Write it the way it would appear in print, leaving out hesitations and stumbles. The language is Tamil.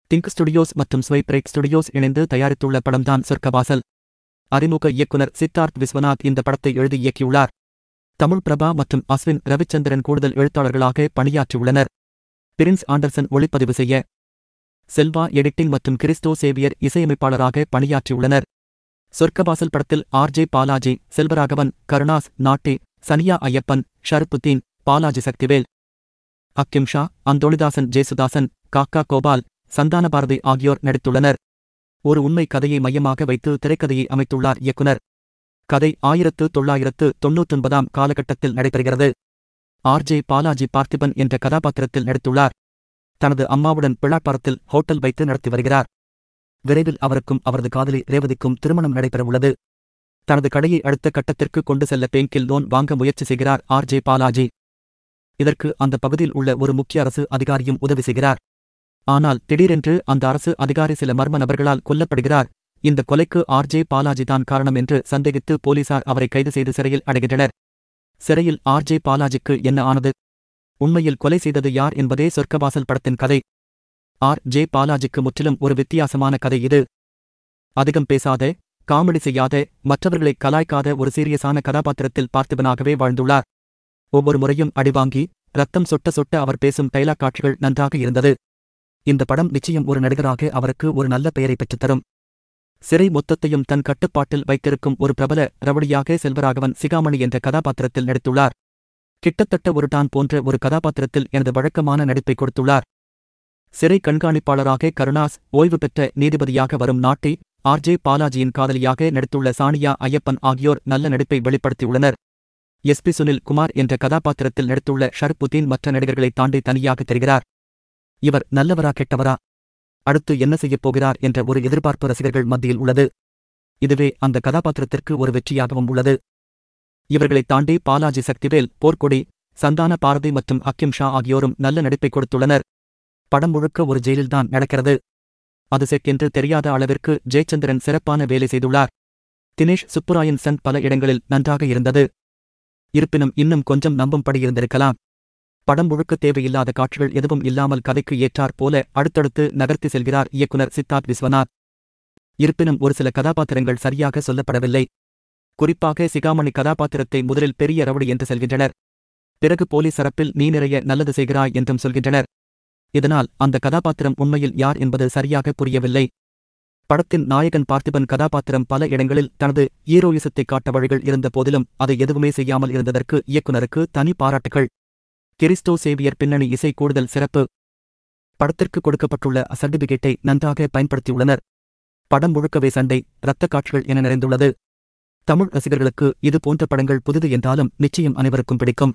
டிங்க் ஸ்டுடியோஸ் மற்றும் ஸ்வைப்ரேக் ஸ்டுடியோஸ் இணைந்து தயாரித்துள்ள படம்தான் சொர்க்கவாசல். அறிமுக இயக்குனர் சித்தார்த் விஸ்வநாத் இந்த படத்தை எழுதி இயக்கியுள்ளார். தமிழ் பிரபா மற்றும் அஸ்வின் ரவிச்சந்திரன் கூடுதல் எழுத்தாளர்களாக பணியாற்றியுள்ளனர். பிரின்ஸ் ஆண்டர்சன் ஒளிப்பதிவு செய்ய, செல்வா எடிட்டிங் மற்றும் கிறிஸ்டோ சேவியர் இசையமைப்பாளராக பணியாற்றியுள்ளனர். சொர்க்கவாசல் படத்தில் ஆர்.ஜே. பாலாஜி, செல்வராகவன், கருணாஸ், நாட்டி, சனியா ஐயப்பன், ஷரப்புத்தீன், பாலாஜி சக்திவேல், அக்கிம் ஷா, அந்தோணிதாசன், ஜேசுதாசன், காக்கா கோபால், சந்தான பாரதி ஆகியோர் நடித்துள்ளனர். ஒரு உண்மை கதையை மையமாக வைத்து திரைக்கதையை அமைத்துள்ளார் இயக்குனர். கதை 1999 காலகட்டத்தில் நடைபெறுகிறது. ஆர்.ஜே. பாலாஜி பார்த்திபன் என்ற கதாபாத்திரத்தில் நடித்துள்ளார். தனது அம்மாவுடன் பிளாட்பாரத்தில் ஹோட்டல் வைத்து நடத்தி வருகிறார். விரைவில் அவருக்கும் அவரது காதலி ரேவதிக்கும் திருமணம் நடைபெறவுள்ளது. தனது கடையை அடுத்த கட்டத்திற்கு கொண்டு செல்ல பேங்கில் லோன் வாங்க முயற்சி செய்கிறார் ஆர்.ஜே. பாலாஜி. இதற்கு அந்த பகுதியில் உள்ள ஒரு முக்கிய அரசு அதிகாரியும் உதவி செய்கிறார். ஆனால் திடீரென்று அந்த அரசு அதிகாரி சில மர்ம நபர்களால் கொல்லப்படுகிறார். இந்த கொலைக்கு ஆர்.ஜே. பாலாஜி தான் காரணம் என்று சந்தேகித்து போலீசார் அவரை கைது செய்து சிறையில் அடைகின்றனர். சிறையில் ஆர்.ஜே. பாலாஜிக்கு என்ன ஆனது? உண்மையில் கொலை செய்தது யார் என்பதே சொர்க்கவாசல் படத்தின் கதை. ஆர்.ஜே. பாலாஜிக்கு முற்றிலும் ஒரு வித்தியாசமான கதை இது. அதிகம் பேசாத, காமெடி செய்யாத, மற்றவர்களை கலாய்க்காத ஒரு சீரியஸான கதாபாத்திரத்தில் பார்த்திபனாகவே வாழ்ந்துள்ளார். ஒவ்வொரு முறையும் அடிவாங்கி ரத்தம் சொட்ட சொட்ட அவர் பேசும் டைலாக் காட்சிகள் நன்றாக இருந்தது. இந்த படம் நிச்சயம் ஒரு நடிகராக அவருக்கு ஒரு நல்ல பெயரை பெற்றுத்தரும். சிறை மொத்தத்தையும் தன் கட்டுப்பாட்டில் வைத்திருக்கும் ஒரு பிரபல ரவுடியாக செல்வராகவன் சிகாமணி என்ற கதாபாத்திரத்தில் நடித்துள்ளார். கிட்டத்தட்ட ஒரு டான் போன்ற ஒரு கதாபாத்திரத்தில் எனது வழக்கமான நடிப்பை கொடுத்துள்ளார். சிறை கண்காணிப்பாளராக கருணாஸ், ஓய்வு பெற்ற நீதிபதியாக வரும் நாட்டி, ஆர்.ஜே. பாலாஜியின் காதலியாக நடித்துள்ள சானியா ஐயப்பன் ஆகியோர் நல்ல நடிப்பை வெளிப்படுத்தியுள்ளனர். எஸ்.பி. சுனில் குமார் என்ற கதாபாத்திரத்தில் நடித்துள்ள ஷரப்புத்தீன் மற்ற நடிகர்களை தாண்டி தனியாக தெரிகிறார். இவர் நல்லவரா கெட்டவரா? அடுத்து என்ன செய்யப் போகிறார் என்ற ஒரு எதிர்பார்ப்பு ரசிகர்கள் மத்தியில் உள்ளது. இதுவே அந்த கதாபாத்திரத்திற்கு ஒரு வெற்றியாகவும் உள்ளது. இவர்களைத் தாண்டி பாலாஜி சக்திவேல், போர்க்கொடி, சந்தான பாரதி மற்றும் அக்கிம் ஷா ஆகியோரும் நல்ல நடிப்பை கொடுத்துள்ளனர். படம் முழுக்க ஒரு ஜெயிலில்தான் நடக்கிறது. அது செக்கென்று தெரியாத அளவிற்கு ஜெயச்சந்திரன் சிறப்பான வேலை செய்துள்ளார். தினேஷ் சுப்புராயன் சன் பல இடங்களில் நன்றாக இருந்தது. இருப்பினும் இன்னும் கொஞ்சம் நம்பும்படி இருந்திருக்கலாம். படம் முழுக்க தேவையில்லாத காட்சிகள் எதுவும் இல்லாமல் கதைக்கு ஏற்றாற் போல அடுத்தடுத்து நகர்த்தி செல்கிறார் இயக்குனர் சித்தார்த் விஸ்வநாத். இருப்பினும் ஒரு சில கதாபாத்திரங்கள் சரியாக சொல்லப்படவில்லை. குறிப்பாக சிகாமணி கதாபாத்திரத்தை முதலில் பெரிய ரவுடி என்று சொல்கின்றனர். பிறகு போலீஸ் தரப்பில் நீ நிறைய நல்லது செய்கிறாய் என்றும் சொல்கின்றனர். இதனால் அந்த கதாபாத்திரம் உண்மையில் யார் என்பது சரியாக புரியவில்லை. படத்தின் நாயகன் பார்த்திபன் கதாபாத்திரம் பல இடங்களில் தனது ஹீரோயிசத்தை காட்ட வழிகள் இருந்த போதிலும் அதை எதுவுமே செய்யாமல் இருந்ததற்கு இயக்குனருக்கு தனி பாராட்டுகள். கிறிஸ்டோ சேவியர் பின்னணி இசை கூடுதல் சிறப்பு. படத்திற்கு கொடுக்கப்பட்டுள்ள சர்டிபிகேட்டை நன்றாக பயன்படுத்தியுள்ளனர். படம் முழுக்கவே சண்டை, இரத்த காட்சிகள் என நிறைந்துள்ளது. தமிழ் ரசிகர்களுக்கு இது போன்ற படங்கள் புதிது என்றாலும் நிச்சயம் அனைவருக்கும் பிடிக்கும்.